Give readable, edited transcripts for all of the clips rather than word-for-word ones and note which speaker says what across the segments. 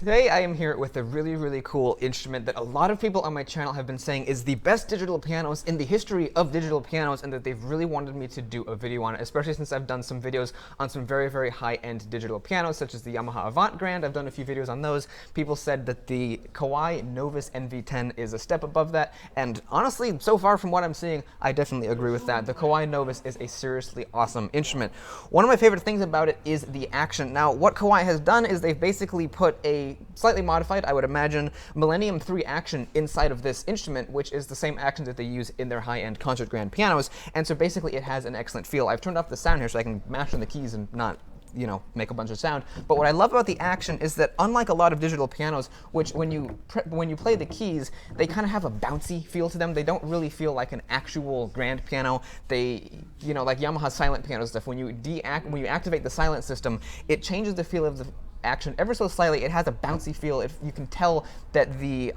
Speaker 1: Today I am here with a really, really cool instrument that a lot of people on my channel have been saying is the best digital pianos in the history of digital pianos, and that they've really wanted me to do a video on it, especially since I've done some videos on some very, very high-end digital pianos, such as the Yamaha Avant Grand. I've done a few videos on those. People said that the Kawai Novus NV-10 is a step above that, and honestly, so far from what I'm seeing, I definitely agree with that. The Kawai Novus is a seriously awesome instrument. One of my favorite things about it is the action. Now, what Kawai has done is they've basically put a slightly modified, I would imagine, Millennium 3 action inside of this instrument, which is the same action that they use in their high-end concert grand pianos, and so basically it has an excellent feel. I've turned off the sound here so I can mash on the keys and not, you know, make a bunch of sound. But what I love about the action is that, unlike a lot of digital pianos, which when you play the keys, they kind of have a bouncy feel to them. They don't really feel like an actual grand piano. They, you know, like Yamaha silent piano stuff, when you activate the silent system, it changes the feel of the action ever so slightly. It has a bouncy feel. You can tell that the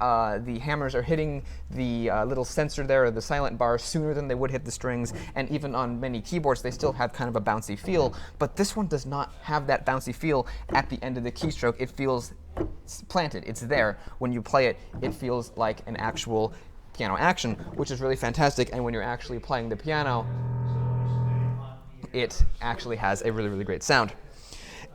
Speaker 1: hammers are hitting the little sensor there, or the silent bar, sooner than they would hit the strings, and even on many keyboards they still have kind of a bouncy feel. But this one does not have that bouncy feel at the end of the keystroke. It feels planted. It's there. When you play it, it feels like an actual piano action, which is really fantastic. And when you're actually playing the piano, it actually has a really, really great sound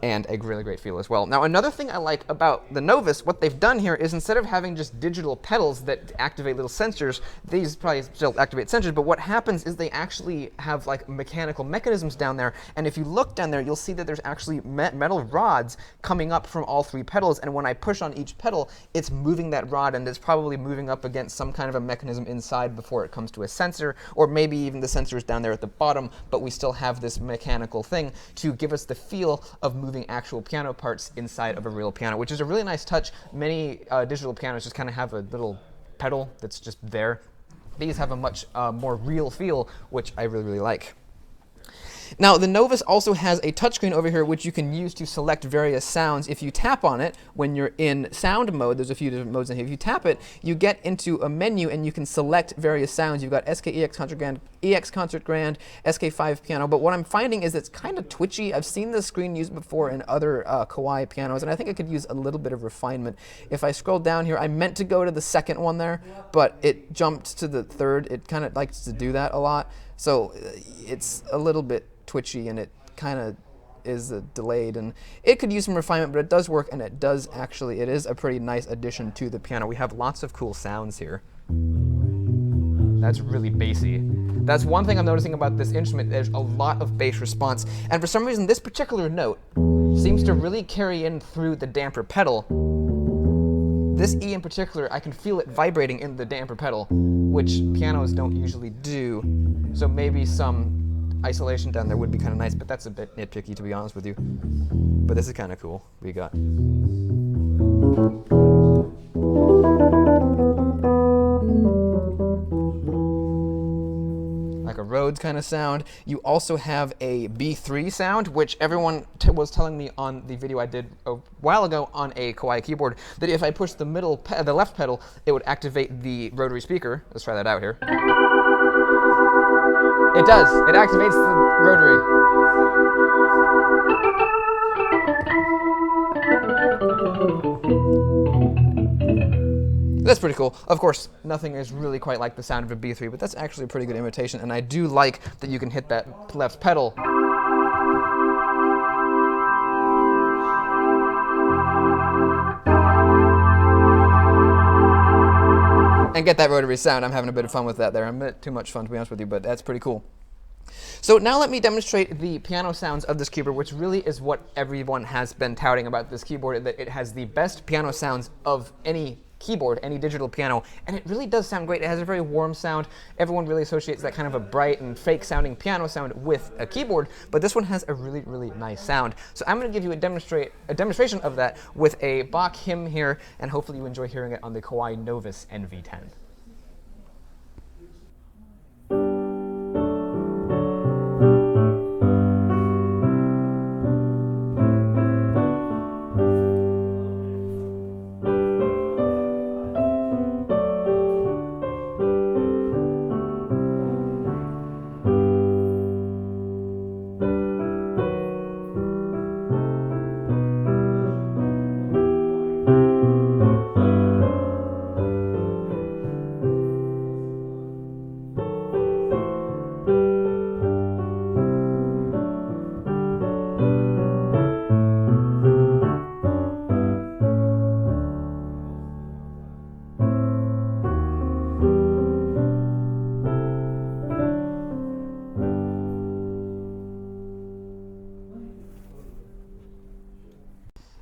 Speaker 1: and a really great feel as well. Now, another thing I like about the Novus, what they've done here is, instead of having just digital pedals that activate little sensors, these probably still activate sensors, but what happens is they actually have like mechanical mechanisms down there, and if you look down there, you'll see that there's actually metal rods coming up from all three pedals, and when I push on each pedal, it's moving that rod, and it's probably moving up against some kind of a mechanism inside before it comes to a sensor, or maybe even the sensor is down there at the bottom, but we still have this mechanical thing to give us the feel of moving actual piano parts inside of a real piano, which is a really nice touch. Many digital pianos just kind of have a little pedal that's just there. These have a much more real feel, which I really, really like. Now, the Novus also has a touchscreen over here, which you can use to select various sounds. If you tap on it when you're in sound mode, there's a few different modes in here. If you tap it, you get into a menu and you can select various sounds. You've got SK EX Concert Grand, EX Concert Grand, SK5 piano. But what I'm finding is it's kind of twitchy. I've seen this screen used before in other Kawai pianos, and I think it could use a little bit of refinement. If I scroll down here, I meant to go to the second one there, but it jumped to the third. It kind of likes to do that a lot. So it's a little bit twitchy, and it kind of is delayed, and it could use some refinement, but it does work, and it is a pretty nice addition to the piano. We have lots of cool sounds here. That's really bassy. That's one thing I'm noticing about this instrument. There's a lot of bass response, and for some reason this particular note seems to really carry in through the damper pedal. This E in particular, I can feel it vibrating in the damper pedal, which pianos don't usually do, so maybe some isolation down there would be kind of nice, but that's a bit nitpicky, to be honest with you. But this is kind of cool. We got like a Rhodes kind of sound. You also have a B3 sound, which everyone was telling me on the video I did a while ago on a Kawai keyboard, that if I push the left pedal, it would activate the rotary speaker. Let's try that out here. It does. It activates the rotary. That's pretty cool. Of course, nothing is really quite like the sound of a B3, but that's actually a pretty good imitation, and I do like that you can hit that left pedal and get that rotary sound. I'm having a bit of fun with that there. A bit too much fun, to be honest with you, but that's pretty cool. So now let me demonstrate the piano sounds of this keyboard, which really is what everyone has been touting about this keyboard, that it has the best piano sounds of any keyboard, any digital piano, and it really does sound great. It has a very warm sound. Everyone really associates that kind of a bright and fake sounding piano sound with a keyboard, but this one has a really, really nice sound. So I'm going to give you a demonstration of that with a Bach hymn here, and hopefully you enjoy hearing it on the Kawai Novus NV-10.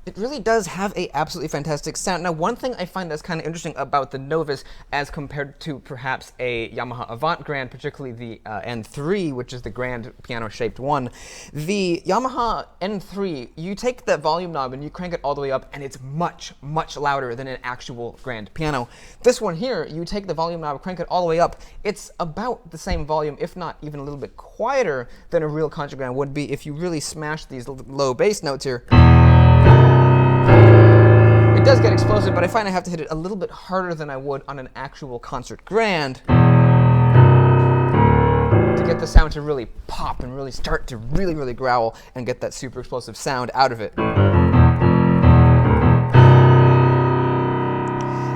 Speaker 1: It really does have a absolutely fantastic sound. Now, one thing I find that's kind of interesting about the Novus as compared to perhaps a Yamaha Avant Grand, particularly the N3, which is the grand piano-shaped one, the Yamaha N3, you take that volume knob and you crank it all the way up, and it's much, much louder than an actual grand piano. This one here, you take the volume knob, crank it all the way up, it's about the same volume, if not even a little bit quieter than a real concert grand would be if you really smash these low bass notes here. It does get explosive, but I find I have to hit it a little bit harder than I would on an actual concert grand to get the sound to really pop and really start to really, really growl and get that super explosive sound out of it.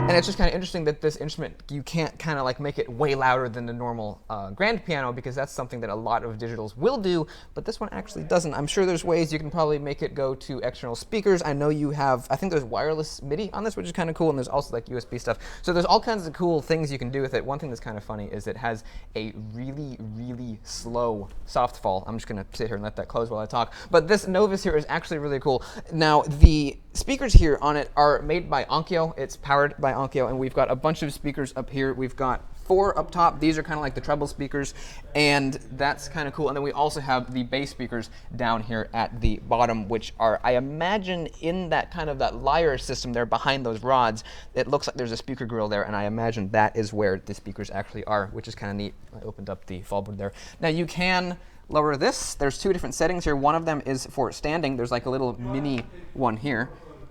Speaker 1: And it's just kind of interesting that this instrument, you can't kind of like make it way louder than the normal grand piano, because that's something that a lot of digitals will do, but this one actually doesn't. I'm sure there's ways you can probably make it go to external speakers. I know you have, I think there's wireless MIDI on this, which is kind of cool, and there's also like USB stuff. So there's all kinds of cool things you can do with it. One thing that's kind of funny is it has a really, really slow soft fall. I'm just going to sit here and let that close while I talk. But this Novus here is actually really cool. Now, the speakers here on it are made by Onkyo. It's powered by Onkyo, and we've got a bunch of speakers up here. We've got 4 up top. These are kind of like the treble speakers, and that's kind of cool. And then we also have the bass speakers down here at the bottom, which are, I imagine, in that kind of that lyre system there behind those rods. It looks like there's a speaker grill there, and I imagine that is where the speakers actually are, which is kind of neat. I opened up the fallboard there. Now you can lower this. There's 2 different settings here. One of them is for standing. There's like a little mini one here.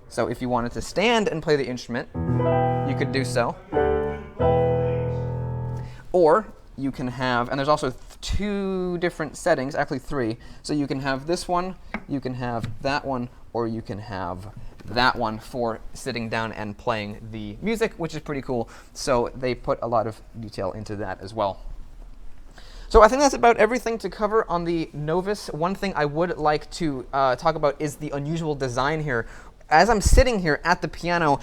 Speaker 1: So if you wanted to stand and play the instrument, you could do so. Or you can have, and there's also 2 different settings, actually 3. So you can have this one, you can have that one, or you can have that one for sitting down and playing the music, which is pretty cool. So they put a lot of detail into that as well. So I think that's about everything to cover on the Novus. One thing I would like to talk about is the unusual design here. As I'm sitting here at the piano,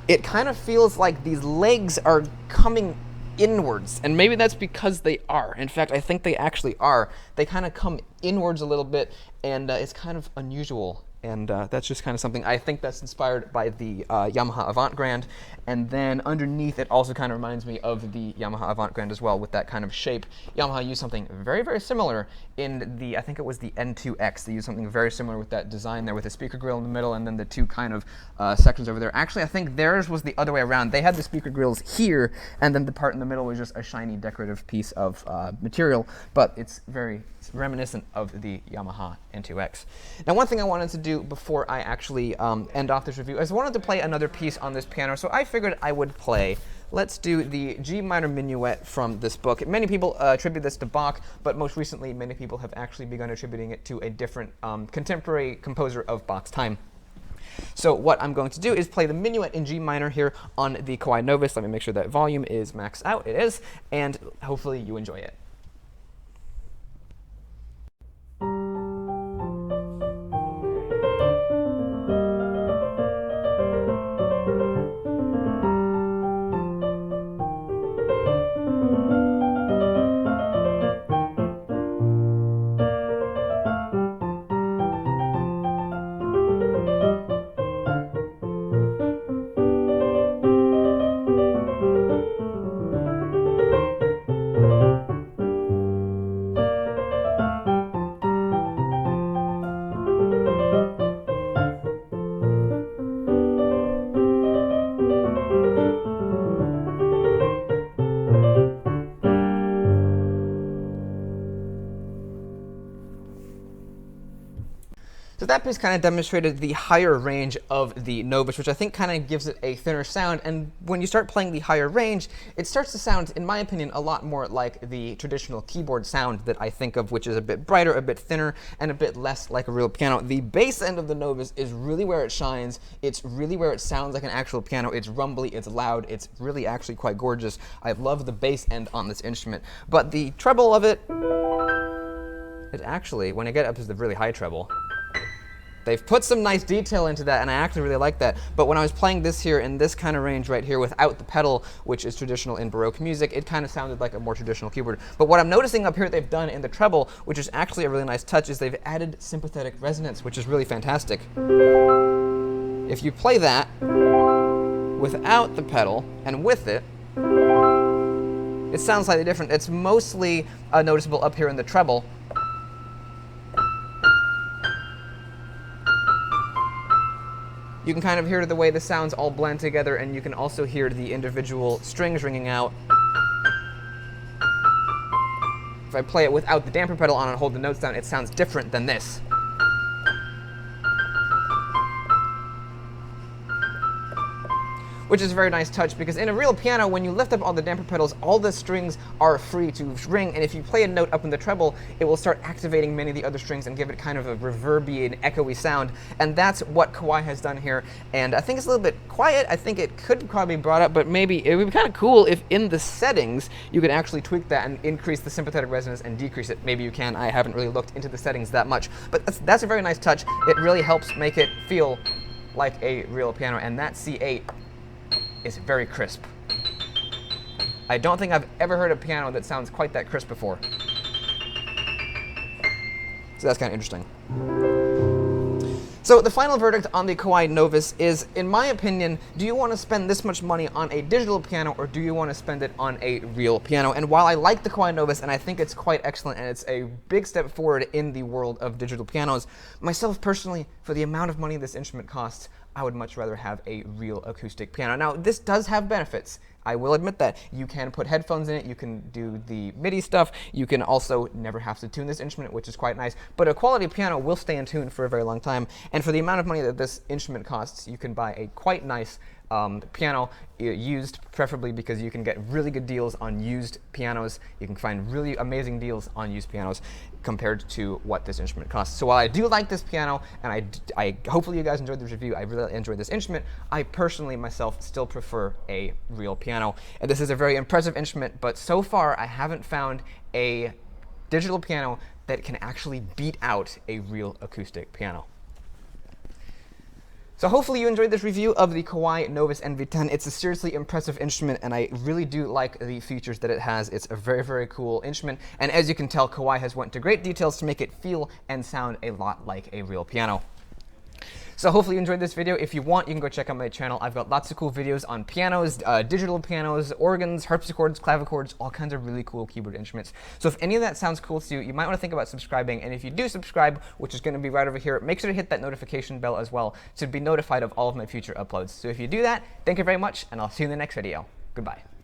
Speaker 1: it kind of feels like these legs are coming inwards, and maybe that's because they are. In fact, I think they actually are. They kind of come inwards a little bit, and it's kind of unusual. And that's just kind of something, I think that's inspired by the Yamaha Avant Grand. And then underneath, it also kind of reminds me of the Yamaha Avant Grand as well, with that kind of shape. Yamaha used something very, very similar in the, I think it was the N2X. They used something very similar with that design there, with a speaker grill in the middle and then the 2 kind of sections over there. Actually, I think theirs was the other way around. They had the speaker grills here, and then the part in the middle was just a shiny decorative piece of material. But it's very reminiscent of the Yamaha N2X. Now, one thing I wanted to do before I actually end off this review is I wanted to play another piece on this piano, so I figured I would play. Let's do the G minor minuet from this book. Many people attribute this to Bach, but most recently many people have actually begun attributing it to a different contemporary composer of Bach's time. So what I'm going to do is play the minuet in G minor here on the Kawai Novus. Let me make sure that volume is maxed out. It is, and hopefully you enjoy it. So that piece kind of demonstrated the higher range of the Novus, which I think kind of gives it a thinner sound. And when you start playing the higher range, it starts to sound, in my opinion, a lot more like the traditional keyboard sound that I think of, which is a bit brighter, a bit thinner, and a bit less like a real piano. The bass end of the Novus is really where it shines. It's really where it sounds like an actual piano. It's rumbly, it's loud, it's really actually quite gorgeous. I love the bass end on this instrument. But the treble of it, it actually, when I get up to the really high treble, they've put some nice detail into that, and I actually really like that. But when I was playing this here in this kind of range right here without the pedal, which is traditional in Baroque music, it kind of sounded like a more traditional keyboard. But what I'm noticing up here they've done in the treble, which is actually a really nice touch, is they've added sympathetic resonance, which is really fantastic. If you play that without the pedal and with it, it sounds slightly different. It's mostly noticeable up here in the treble. You can kind of hear the way the sounds all blend together, and you can also hear the individual strings ringing out. If I play it without the damper pedal on and hold the notes down, it sounds different than this. Which is a very nice touch, because in a real piano, when you lift up all the damper pedals, all the strings are free to ring, and if you play a note up in the treble, it will start activating many of the other strings and give it kind of a reverby and echoey sound, and that's what Kawai has done here, and I think it's a little bit quiet. I think it could probably be brought up, but maybe it would be kind of cool if in the settings you could actually tweak that and increase the sympathetic resonance and decrease it. Maybe you can. I haven't really looked into the settings that much, but that's a very nice touch. It really helps make it feel like a real piano, and that C8 is very crisp. I don't think I've ever heard a piano that sounds quite that crisp before. So that's kind of interesting. So the final verdict on the Kawai Novus is, in my opinion, do you want to spend this much money on a digital piano, or do you want to spend it on a real piano? And while I like the Kawai Novus, and I think it's quite excellent, and it's a big step forward in the world of digital pianos, myself personally, for the amount of money this instrument costs, I would much rather have a real acoustic piano. Now, this does have benefits. I will admit that. You can put headphones in it, you can do the MIDI stuff, you can also never have to tune this instrument, which is quite nice, but a quality piano will stay in tune for a very long time, and for the amount of money that this instrument costs, you can buy a quite nice piano, used preferably, because you can get really good deals on used pianos. You can find really amazing deals on used pianos compared to what this instrument costs. So while I do like this piano, and I hopefully you guys enjoyed this review, I really enjoyed this instrument, I personally myself still prefer a real piano. And this is a very impressive instrument, but so far I haven't found a digital piano that can actually beat out a real acoustic piano. So hopefully you enjoyed this review of the Kawai Novus NV-10. It's a seriously impressive instrument, and I really do like the features that it has. It's a very, very cool instrument, and as you can tell, Kawai has went to great details to make it feel and sound a lot like a real piano. So hopefully you enjoyed this video. If you want, you can go check out my channel. I've got lots of cool videos on pianos, digital pianos, organs, harpsichords, clavichords, all kinds of really cool keyboard instruments. So if any of that sounds cool to you, you might want to think about subscribing. And if you do subscribe, which is going to be right over here, make sure to hit that notification bell as well to be notified of all of my future uploads. So if you do that, thank you very much, and I'll see you in the next video. Goodbye.